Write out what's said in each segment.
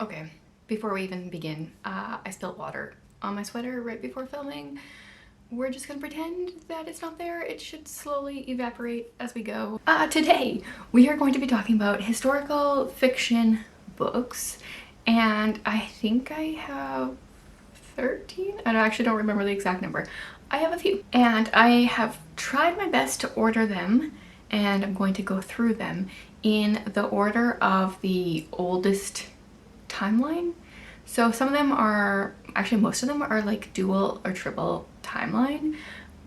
Okay, before we even begin, I spilled water on my sweater right before filming. We're just gonna pretend that it's not there. It should slowly evaporate as we go. Today, we are going to be talking about historical fiction books, and I think I have 13? I actually don't remember the exact number. I have a few, and I have tried my best to order them, and I'm going to go through them in the order of the oldest timeline. So some of them are, actually most of them are like dual or triple timeline,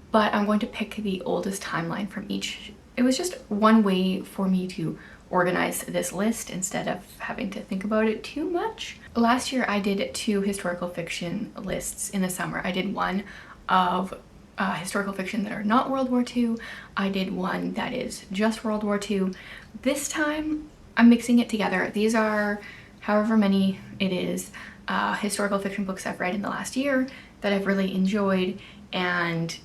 but I'm going to pick the oldest timeline from each. It was just one way for me to organize this list instead of having to think about it too much. Last year I did 2 historical fiction lists in the summer. I did one of historical fiction that are not World War II. I did one that is just World War II. This time I'm mixing it together. These are however many it is historical fiction books I've read in the last year that I've really enjoyed, and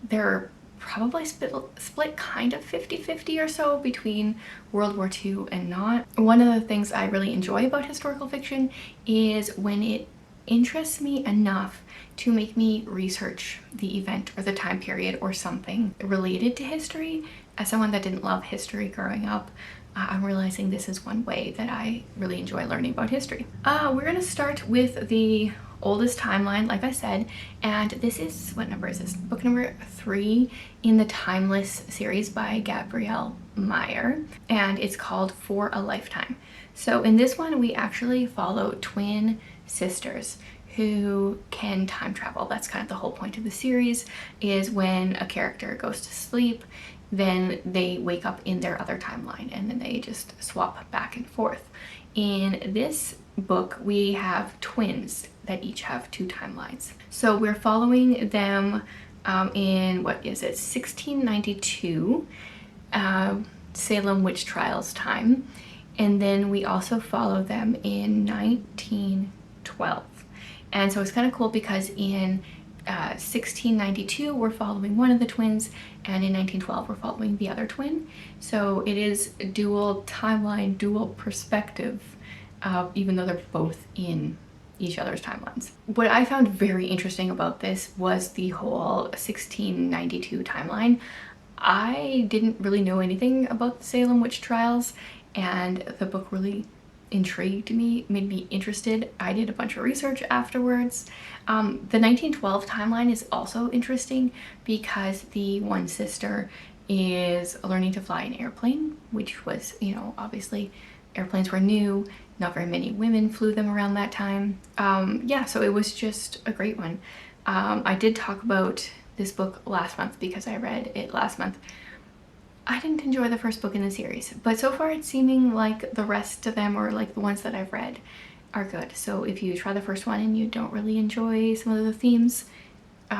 they're probably split kind of 50-50 or so between World War II and not. One of the things I really enjoy about historical fiction is when it interests me enough to make me research the event or the time period or something related to history. As someone that didn't love history growing up, I'm realizing this is one way that I really enjoy learning about history. We're gonna start with the oldest timeline, like I said, and this is, what number is this? Book number 3 in the Timeless series by Gabrielle Meyer, and it's called For a Lifetime. So in this one, we actually follow twin sisters who can time travel. That's kind of the whole point of the series, is when a character goes to sleep, then they wake up in their other timeline and then they just swap back and forth. In this book, we have twins that each have 2 timelines. So we're following them in, what is it, 1692, Salem witch trials time. And then we also follow them in 1912. And so it's kind of cool because in 1692 we're following one of the twins, and in 1912 we're following the other twin. So it is dual timeline, dual perspective, even though they're both in each other's timelines. What I found very interesting about this was the whole 1692 timeline. I didn't really know anything about the Salem witch trials, and the book really intrigued me, made me interested. I did a bunch of research afterwards. The 1912 timeline is also interesting because the one sister is learning to fly an airplane, which was, you know, obviously airplanes were new, not very many women flew them around that time. Yeah, so it was just a great one. I did talk about this book last month because I read it last month. I didn't enjoy the first book in the series, but so far it's seeming like the rest of them, or like the ones that I've read, are good. So if you try the first one and you don't really enjoy some of the themes,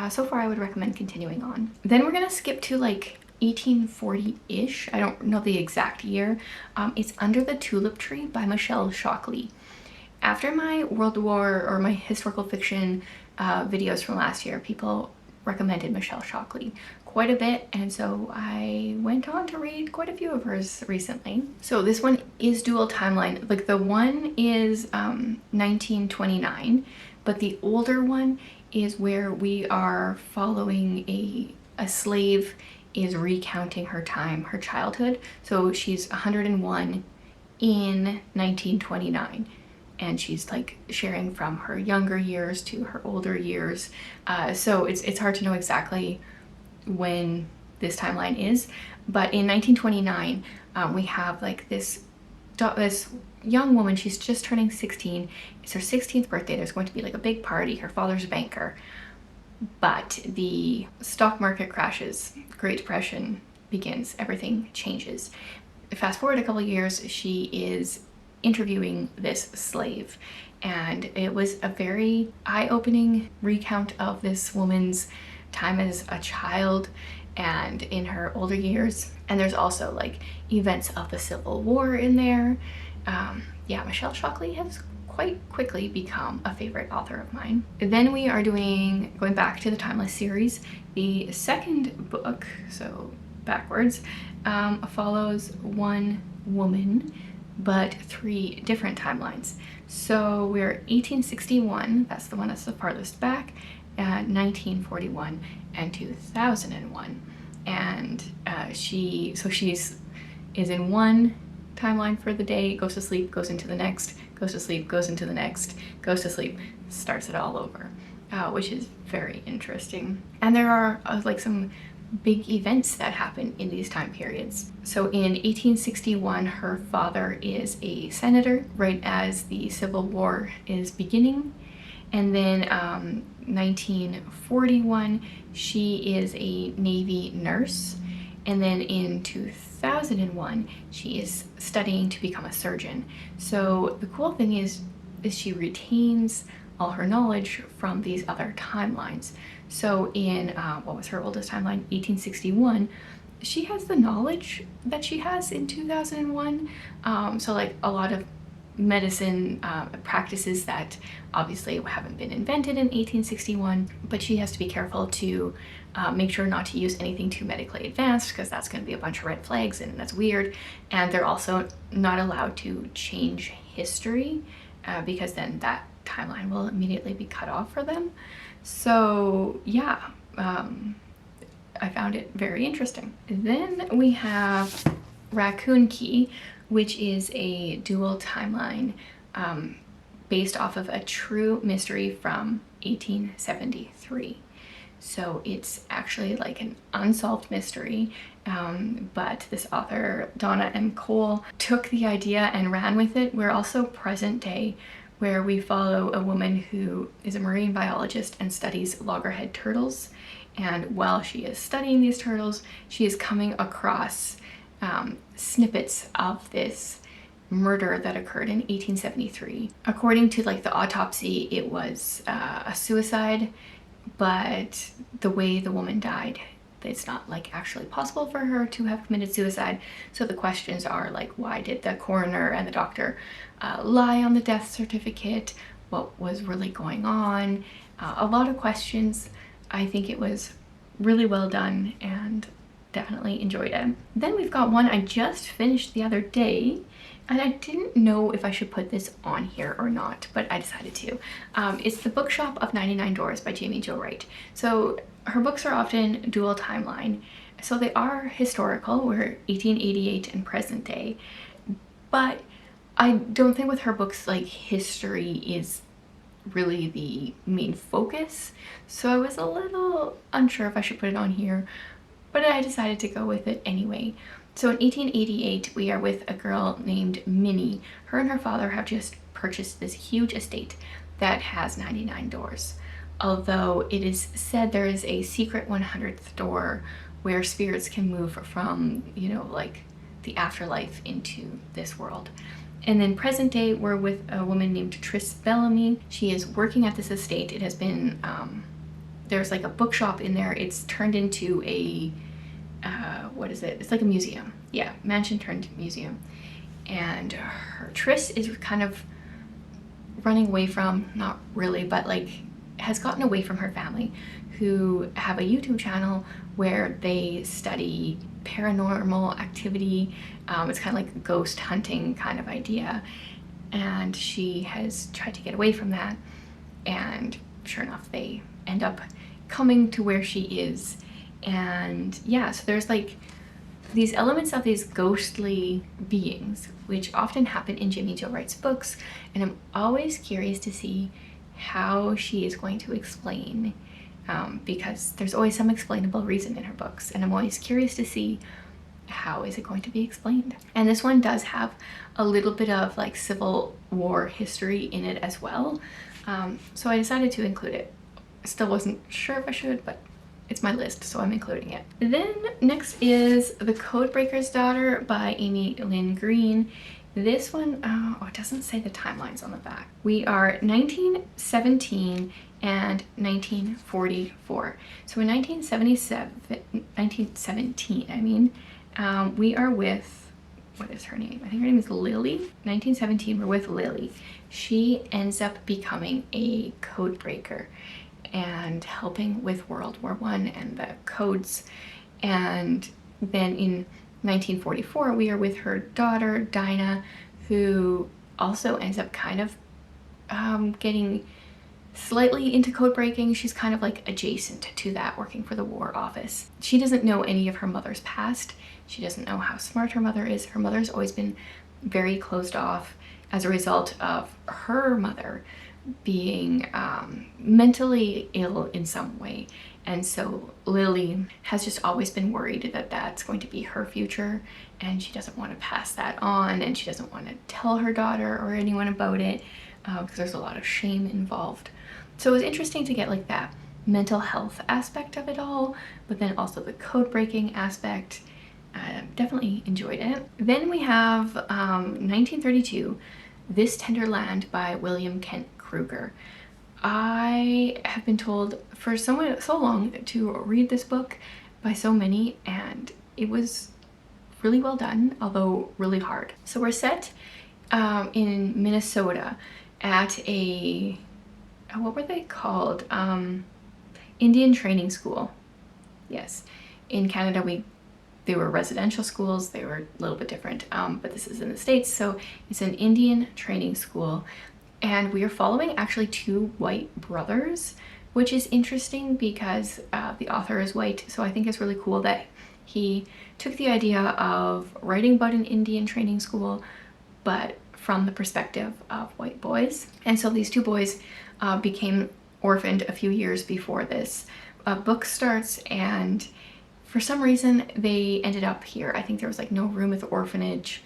so far I would recommend continuing on. Then we're gonna skip to like 1840-ish. I don't know the exact year. It's Under the Tulip Tree by Michelle Shockley. After my World War or my historical fiction videos from last year, people recommended Michelle Shockley quite a bit, and so I went on to read quite a few of hers recently. So this one is dual timeline. Like, the one is 1929, but the older one is where we are following a slave is recounting her time, her childhood. So she's 101 in 1929. And she's like sharing from her younger years to her older years. So it's hard to know exactly when this timeline is. But in 1929, we have like this young woman. She's just turning 16. It's her 16th birthday. There's going to be like a big party. Her father's a banker. But the stock market crashes. Great Depression begins. Everything changes. Fast forward a couple years, she is interviewing this slave, and it was a very eye-opening recount of this woman's time as a child and in her older years. And there's also like events of the Civil War in there. Yeah, Michelle Shockley has quite quickly become a favorite author of mine. Then we are going back to the Timeless series. The second book, so backwards, follows one woman but 3 different timelines. So we're 1861, that's the one that's the farthest back, 1941, and 2001. And she's in one timeline for the day, goes to sleep, goes into the next, goes to sleep, goes into the next, goes to sleep, starts it all over, which is very interesting. And there are like some big events that happen in these time periods. So in 1861, her father is a senator right as the Civil War is beginning. And then 1941, she is a Navy nurse. And then in 2001, she is studying to become a surgeon. So the cool thing is she retains all her knowledge from these other timelines. So in, what was her oldest timeline? 1861, she has the knowledge that she has in 2001. So like a lot of medicine practices that obviously haven't been invented in 1861, but she has to be careful to make sure not to use anything too medically advanced, because that's going to be a bunch of red flags and that's weird. And they're also not allowed to change history because then that timeline will immediately be cut off for them. So yeah, I found it very interesting. Then we have Raccoon Key, which is a dual timeline based off of a true mystery from 1873. So it's actually like an unsolved mystery, but this author, Donna M. Cole, took the idea and ran with it. We're also present day, where we follow a woman who is a marine biologist and studies loggerhead turtles. And while she is studying these turtles, she is coming across snippets of this murder that occurred in 1873. According to like the autopsy, it was a suicide, but the way the woman died, it's not like actually possible for her to have committed suicide. So the questions are like, why did the coroner and the doctor lie on the death certificate? What was really going on? A lot of questions. I think it was really well done and definitely enjoyed it. Then we've got one I just finished the other day, and I didn't know if I should put this on here or not, but I decided to. It's The Bookshop of 99 Doors by Jamie Jo Wright. So her books are often dual timeline. So they are historical, we're 1888 and present day, but I don't think with her books like history is really the main focus. So I was a little unsure if I should put it on here, but I decided to go with it anyway. So in 1888, we are with a girl named Minnie. Her and her father have just purchased this huge estate that has 99 doors. Although it is said there is a secret 100th door where spirits can move from, you know, like the afterlife into this world. And then present day, we're with a woman named Tris Bellamy. She is working at this estate. It has been, there's like a bookshop in there. It's turned into a, what is it? It's like a museum. Yeah, mansion turned museum. And her Tris is kind of running away from, not really, but like has gotten away from her family, who have a YouTube channel where they study paranormal activity. It's kind of like a ghost hunting kind of idea. And she has tried to get away from that. And sure enough, they end up coming to where she is. And yeah, so there's like these elements of these ghostly beings, which often happen in Jamie Jo Wright's books. And I'm always curious to see how she is going to explain, because there's always some explainable reason in her books. And I'm always curious to see how is it going to be explained. And this one does have a little bit of like Civil War history in it as well. So I decided to include it. I still wasn't sure if I should, but it's my list, so I'm including it. Then next is The Codebreaker's Daughter by Amy Lynn Green. This one, oh, it doesn't say the timelines on the back. We are 1917 and 1944. So in 1917, I mean, we are with, what is her name? I think her name is Lily. 1917, we're with Lily. She ends up becoming a code breaker and helping with World War I and the codes. And then in 1944, we are with her daughter, Dinah, who also ends up kind of getting slightly into code breaking. She's kind of like adjacent to that, working for the War Office. She doesn't know any of her mother's past. She doesn't know how smart her mother is. Her mother's always been very closed off as a result of her mother being mentally ill in some way. And so Lily has just always been worried that that's going to be her future, and she doesn't want to pass that on, and she doesn't want to tell her daughter or anyone about it because there's a lot of shame involved. So it was interesting to get like that mental health aspect of it all, but then also the code breaking aspect. Definitely enjoyed it. Then we have 1932, This Tender Land by William Kent Kruger. I have been told for so long to read this book by so many, and it was really well done, although really hard. So we're set in Minnesota at a, what were they called? Indian training school. Yes. In Canada, they were residential schools. They were a little bit different, but this is in the States, so it's an Indian training school. And we are following actually two white brothers, which is interesting because the author is white. So I think it's really cool that he took the idea of writing about an Indian training school, but from the perspective of white boys. And so these two boys became orphaned a few years before this book starts, and for some reason they ended up here. I think there was like no room at the orphanage,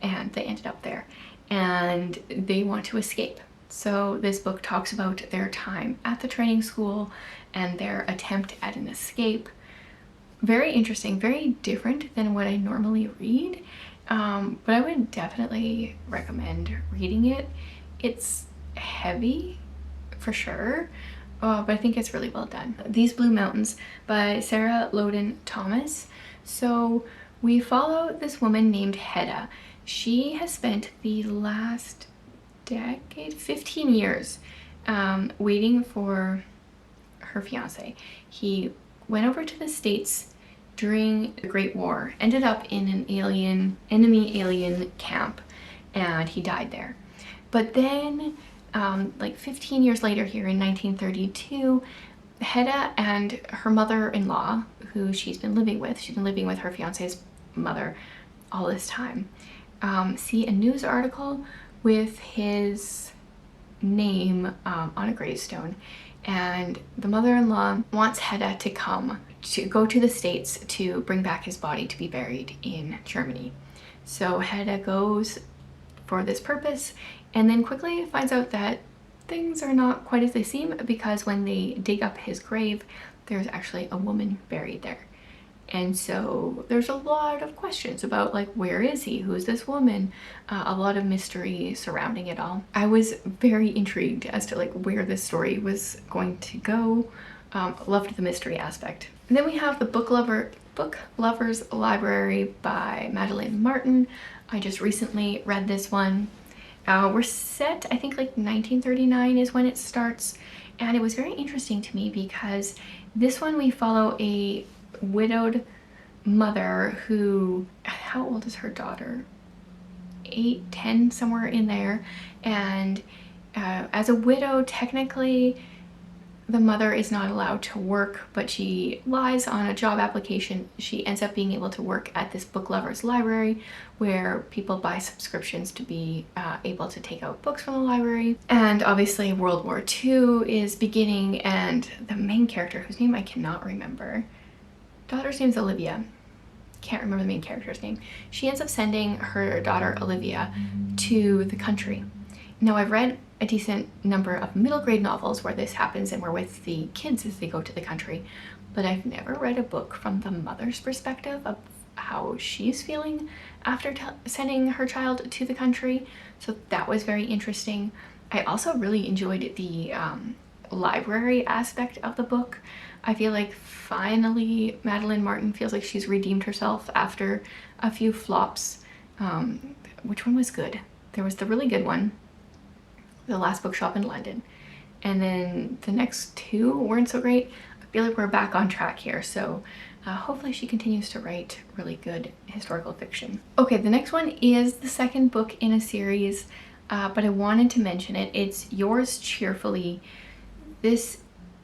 and they ended up there. And they want to escape. So this book talks about their time at the training school and their attempt at an escape. Very interesting, very different than what I normally read, but I would definitely recommend reading it. It's heavy for sure, but I think it's really well done. These Blue Mountains by Sarah Loden Thomas. So we follow this woman named Hedda. She has spent the last decade, 15 years, waiting for her fiance. He went over to the States during the Great War, ended up in an enemy alien camp, and he died there. But then, like 15 years later here in 1932, Hedda and her mother-in-law, who she's been living with her fiance's mother all this time, see a news article with his name on a gravestone, and the mother-in-law wants Hedda to go to the States to bring back his body to be buried in Germany. So Hedda goes for this purpose, and then quickly finds out that things are not quite as they seem, because when they dig up his grave, there's actually a woman buried there. And so there's a lot of questions about like, where is he? Who is this woman? A lot of mystery surrounding it all. I was very intrigued as to like where this story was going to go. Loved the mystery aspect. And then we have the Book Lover's Library by Madeline Martin. I just recently read this one. We're set, I think like 1939 is when it starts. And it was very interesting to me because this one we follow a widowed mother who, how old is her daughter? 8, 10, somewhere in there. And as a widow, technically the mother is not allowed to work, but she lies on a job application. She ends up being able to work at this book lover's library where people buy subscriptions to be able to take out books from the library. And obviously World War II is beginning, and the main character, whose name I cannot remember, daughter's name's Olivia. Can't remember the main character's name. She ends up sending her daughter Olivia to the country. Now I've read a decent number of middle grade novels where this happens and we're with the kids as they go to the country, but I've never read a book from the mother's perspective of how she's feeling after sending her child to the country. So that was very interesting. I also really enjoyed the library aspect of the book. I feel like finally Madeline Martin feels like she's redeemed herself after a few flops. Which one was good? There was the really good one, The Last Bookshop in London, and then the next two weren't so great. feel like we're back on track here, so hopefully she continues to write really good historical fiction. Okay, the next one is the second book in a series, but I wanted to mention it. It's Yours Cheerfully. This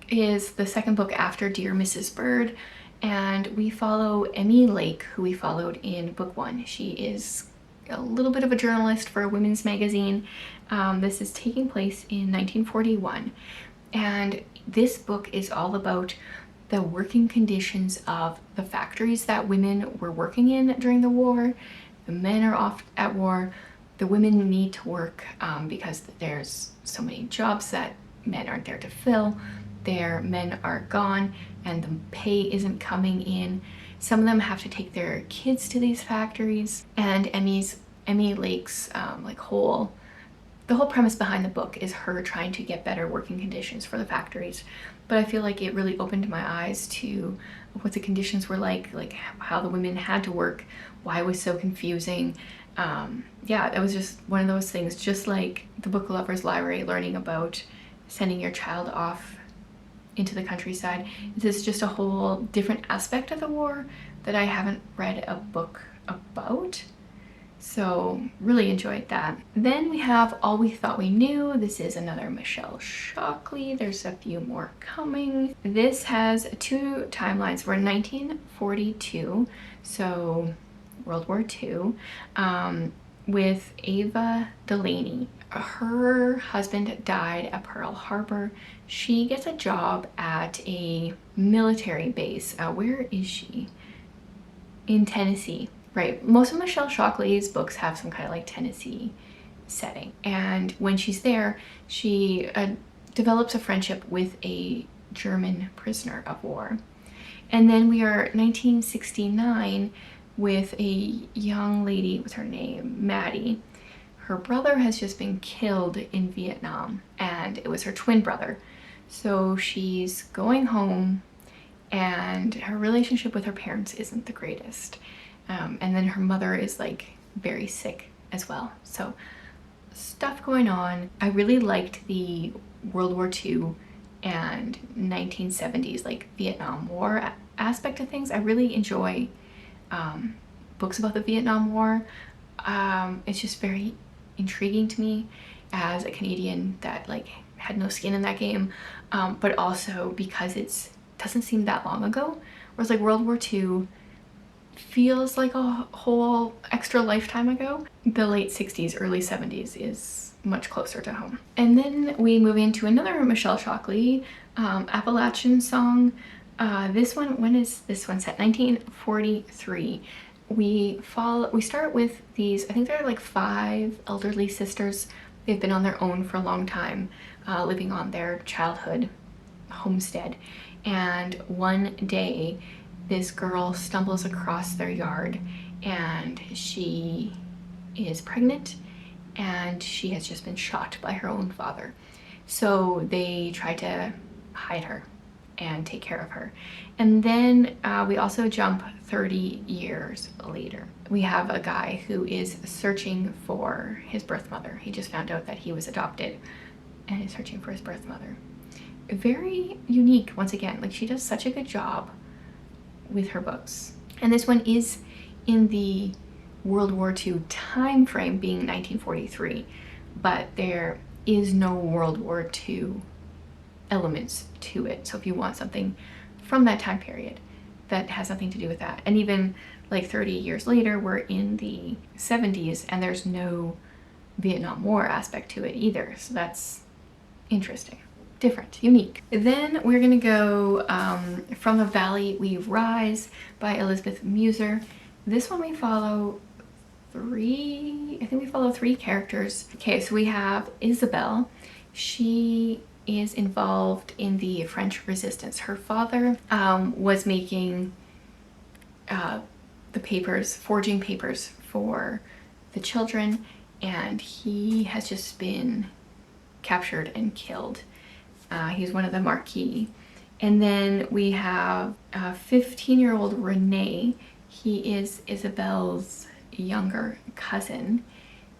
is the second book after Dear Mrs. Bird, and we follow Emmy Lake, who we followed in book 1. She is a little bit of a journalist for a women's magazine. This is taking place in 1941, and this book is all about the working conditions of the factories that women were working in during the war. The men are off at war. The women need to work because there's so many jobs that men aren't there to fill. Their men are gone and the pay isn't coming in. Some of them have to take their kids to these factories, and Emmy Lake's the whole premise behind the book is her trying to get better working conditions for the factories. But I feel like it really opened my eyes to what the conditions were like how the women had to work, why it was so confusing. Yeah, it was just one of those things, just like the Book Lovers Library, learning about sending your child off into the countryside. This is just a whole different aspect of the war that I haven't read a book about. So really enjoyed that. Then we have All We Thought We Knew. This is another Michelle Shockley. There's a few more coming. This has 2 timelines. We're in 1942, so World War II, with Ava Delaney. Her husband died at Pearl Harbor. She gets a job at a military base. Where is she? In Tennessee. Right, most of Michelle Shockley's books have some kind of like Tennessee setting. And when she's there, she develops a friendship with a German prisoner of war. And then we are 1969 with a young lady, what's her name? Maddie. Her brother has just been killed in Vietnam, and it was her twin brother. So she's going home, and her relationship with her parents isn't the greatest. And then her mother is like very sick as well. So stuff going on. I really liked the World War II and 1970s like Vietnam War aspect of things. I really enjoy books about the Vietnam War. It's just very intriguing to me as a Canadian that like had no skin in that game, but also because it doesn't seem that long ago, whereas like World War II feels like a whole extra lifetime ago. The late 60s, early 70s is much closer to home. And then we move into another Michelle Shockley, Appalachian Song. This one, when is this one set? 1943. We start with these, I think they're like 5 elderly sisters. They've been on their own for a long time, living on their childhood homestead. And one day, this girl stumbles across their yard and she is pregnant and she has just been shot by her own father. So they try to hide her and take care of her. And then we also jump 30 years later. We have a guy who is searching for his birth mother. He just found out that he was adopted and is searching for his birth mother. Very unique, once again. Like, she does such a good job with her books. And this one is in the World War II time frame, being 1943, but there is no World War II elements to it. So if you want something from that time period that has nothing to do with that, and even like 30 years later, we're in the 70s and there's no Vietnam War aspect to it either. So that's interesting. Different, unique. Then we're gonna go From the Valley We Rise by Elizabeth Muser. This one we follow three characters. Okay, so we have Isabel. She is involved in the French resistance. Her father was making the papers, forging papers for the children, and he has just been captured and killed. He's one of the Marquis. And then we have 15-year-old Renee. He is Isabel's younger cousin.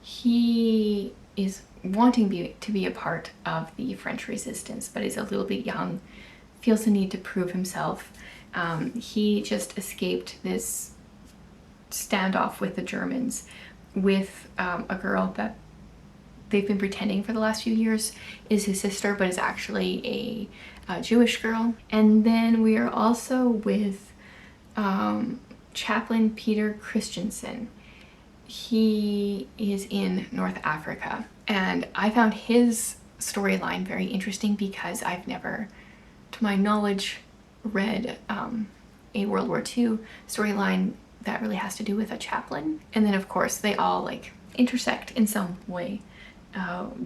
He is wanting to be a part of the French resistance, but is a little bit young, feels the need to prove himself. He just escaped this standoff with the Germans with a girl that they've been pretending for the last few years is his sister, but is actually a Jewish girl. And then we are also with Chaplain Peter Christensen. He is in North Africa, and I found his storyline very interesting because I've never, to my knowledge, read a World War II storyline that really has to do with a chaplain. And then of course they all like intersect in some way.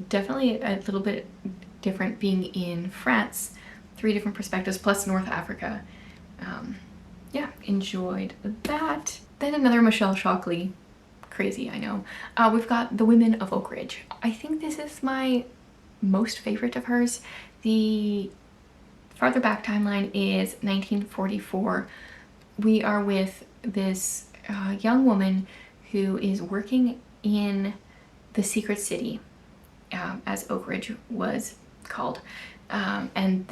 Definitely a little bit different being in France, 3 different perspectives plus North Africa. Yeah, enjoyed that. Then another Michelle Shockley, crazy, I know. We've got The Women of Oak Ridge. I think this is my most favorite of hers. The farther back timeline is 1944. We are with this young woman who is working in the secret city, as Oak Ridge was called, and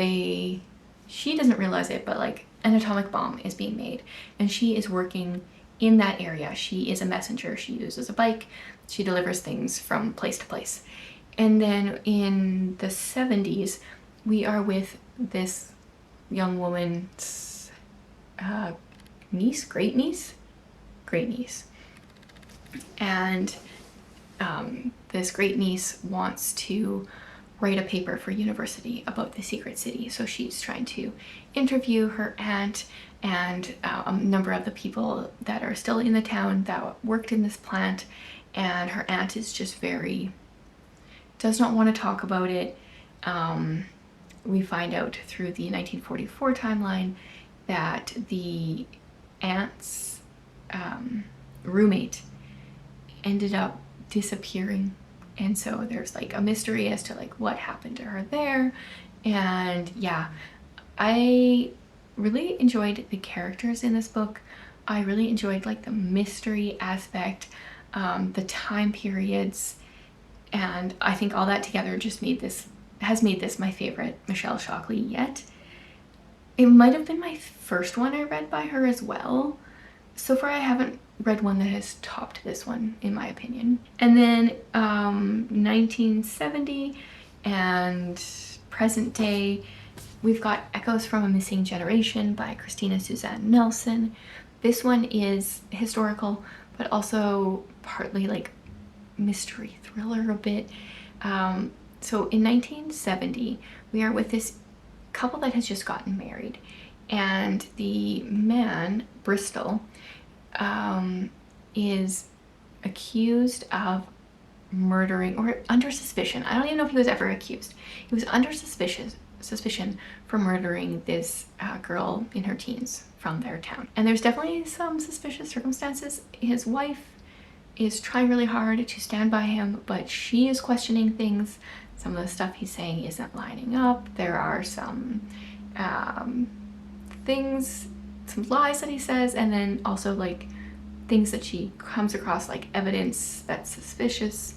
she doesn't realize it, but like an atomic bomb is being made, and she is working in that area. She is a messenger. She uses a bike. She delivers things from place to place. And then in the 70s, we are with this young woman's great niece, and this great niece wants to write a paper for university about the secret city. So she's trying to interview her aunt and a number of the people that are still in the town that worked in this plant, and her aunt is just does not want to talk about it. We find out through the 1944 timeline that the aunt's roommate ended up disappearing, and so there's like a mystery as to like what happened to her there. And yeah, I really enjoyed the characters in this book. I really enjoyed like the mystery aspect, the time periods, and I think all that together just has made this my favorite Michelle Shockley yet. It might have been my first one I read by her as well. So far I haven't read one that has topped this one, in my opinion. And then 1970 and present day, we've got Echoes from a Missing Generation by Christina Suzanne Nelson. This one is historical, but also partly like mystery thriller a bit. So in 1970, we are with this couple that has just gotten married, and the man, Bristol, is accused of murdering, or under suspicion. I don't even know if he was ever accused. He was under suspicion for murdering this girl in her teens from their town. And there's definitely some suspicious circumstances. His wife is trying really hard to stand by him, but she is questioning things. Some of the stuff he's saying isn't lining up. There are some things, some lies that he says, and then also like things that she comes across like evidence that's suspicious.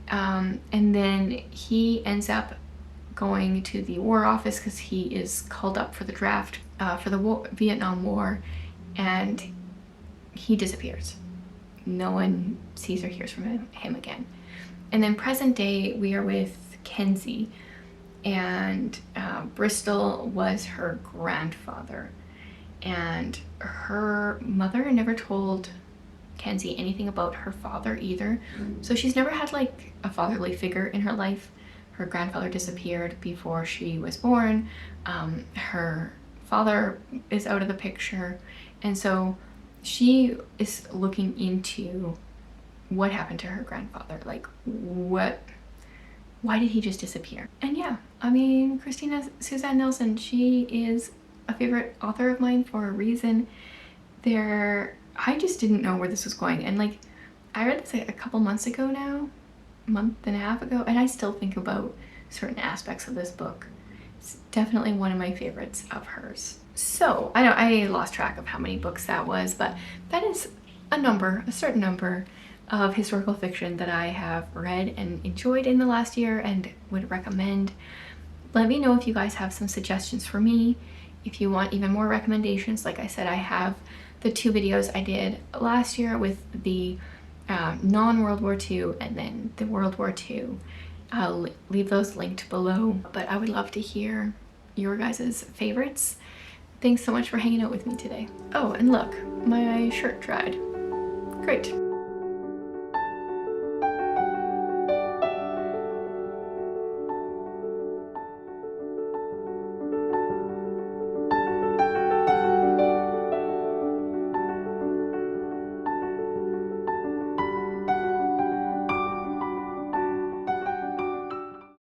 And then he ends up going to the War Office because he is called up for the draft for the Vietnam War, and he disappears. No one sees or hears from him again. And then present day, we are with Kenzie, and Bristol was her grandfather, and her mother never told Kenzie anything about her father either. So she's never had like a fatherly figure in her life. Her grandfather disappeared before she was born. Her father is out of the picture, and so she is looking into what happened to her grandfather. Like, why did he just disappear? And yeah, I mean, Christina Suzanne Nelson, she is a favorite author of mine for a reason. I just didn't know where this was going, and like, I read this like a couple months ago now, month and a half ago, and I still think about certain aspects of this book. It's definitely one of my favorites of hers. So I know I lost track of how many books that was, but that is a certain number of historical fiction that I have read and enjoyed in the last year and would recommend. Let me know if you guys have some suggestions for me. If you want even more recommendations, like I said, I have the 2 videos I did last year with the non-World War II and then the World War II. I'll leave those linked below, but I would love to hear your guys' favorites. Thanks so much for hanging out with me today. Oh, and look, my shirt dried. Great.